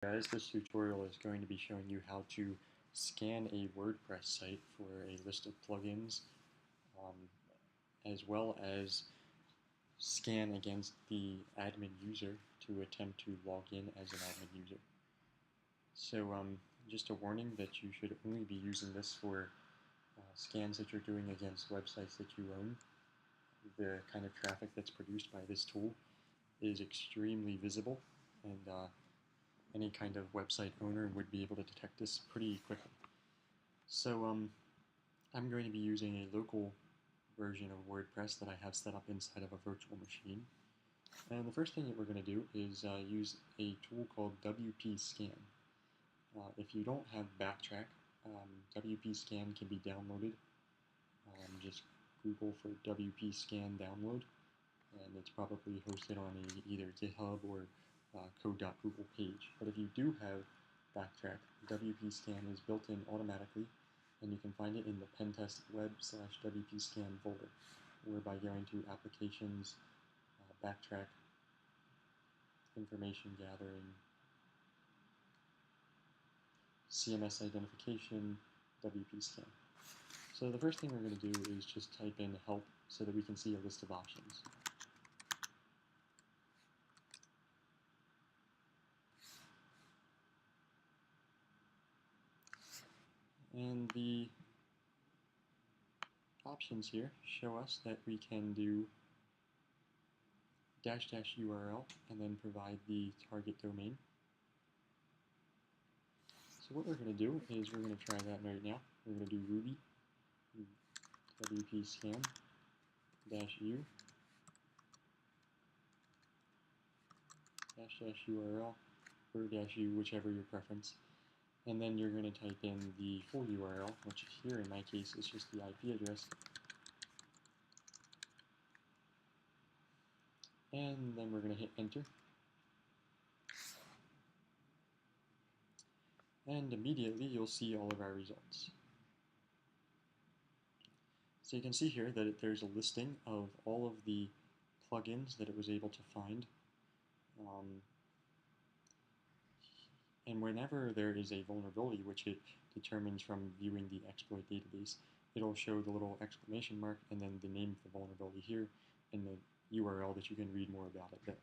Guys, this tutorial is going to be showing you how to scan a WordPress site for a list of plugins, um, as well as scan against the admin user to attempt to log in as an admin user. So just a warning that you should only be using this for scans that you're doing against websites that you own. The kind of traffic that's produced by this tool is extremely visible, and any kind of website owner would be able to detect this pretty quickly. So I'm going to be using a local version of WordPress that I have set up inside of a virtual machine. And the first thing that we're going to do is use a tool called wpscan. If you don't have Backtrack, wpscan can be downloaded. Just Google for wpscan download, and it's probably hosted on either GitHub or code.google page. But if you do have Backtrack, wpscan is built in automatically, and you can find it in the pentest web/wpscan folder, or by going to Applications, Backtrack, Information Gathering, CMS Identification, wpscan. So the first thing we're going to do is just type in help so that we can see a list of options. And the options here show us that we can do --URL and then provide the target domain. So what we're going to do is we're going to try that right now. We're going to do Ruby wpscan -u --URL or -u, whichever your preference. And then you're going to type in the full URL, which here in my case is just the IP address. And then we're going to hit enter. And immediately you'll see all of our results. So you can see here that there's a listing of all of the plugins that it was able to find. And whenever there is a vulnerability, which it determines from viewing the exploit database, it'll show the little exclamation mark and then the name of the vulnerability here and the URL that you can read more about it there.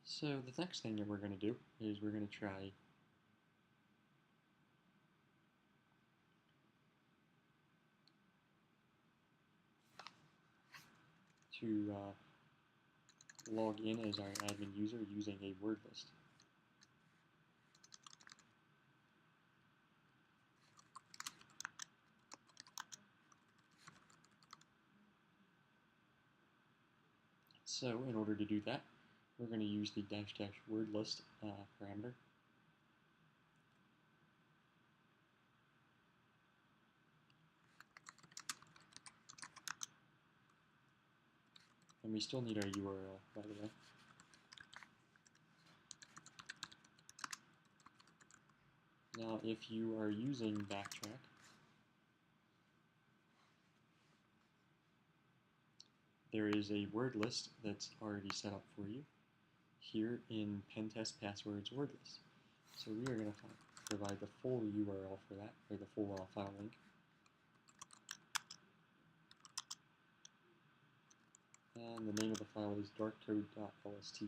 So the next thing that we're going to do is we're going to try to log in as our admin user using a word list. So in order to do that, we're going to use the --word list parameter. And we still need our URL, by the way. Now, if you are using Backtrack, there is a word list that's already set up for you here in Pentest Passwords word list. So we are going to provide the full URL for that, or the full file link. And the name of the file is darkcode.lst.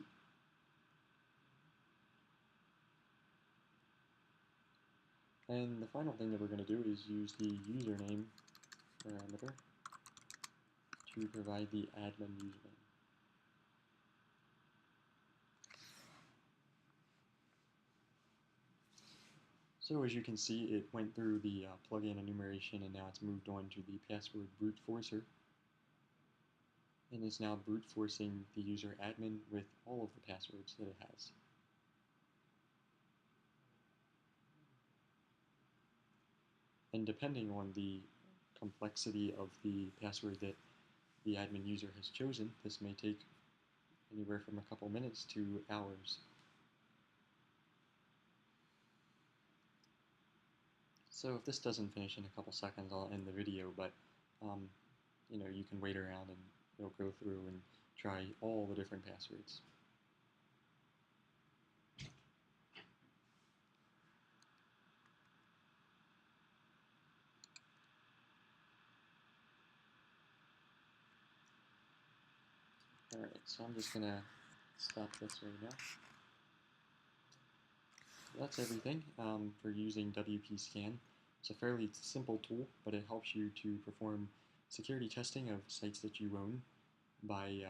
And the final thing that we're going to do is use the username parameter to provide the admin username. So as you can see, it went through the plugin enumeration, and now it's moved on to the password brute forcer, and is now brute forcing the user admin with all of the passwords that it has. And depending on the complexity of the password that the admin user has chosen, this may take anywhere from a couple minutes to hours. So if this doesn't finish in a couple seconds, I'll end the video, but you can wait around and it'll go through and try all the different passwords. Alright, so I'm just going to stop this right now. So that's everything for using wpscan. It's a fairly simple tool, but it helps you to perform security testing of sites that you own by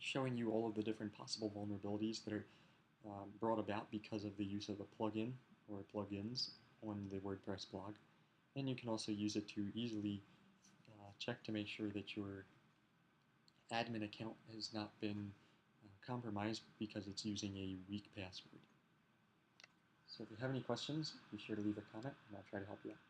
showing you all of the different possible vulnerabilities that are brought about because of the use of a plugin or plugins on the WordPress blog. And you can also use it to easily check to make sure that your admin account has not been compromised because it's using a weak password. So if you have any questions, be sure to leave a comment and I'll try to help you out.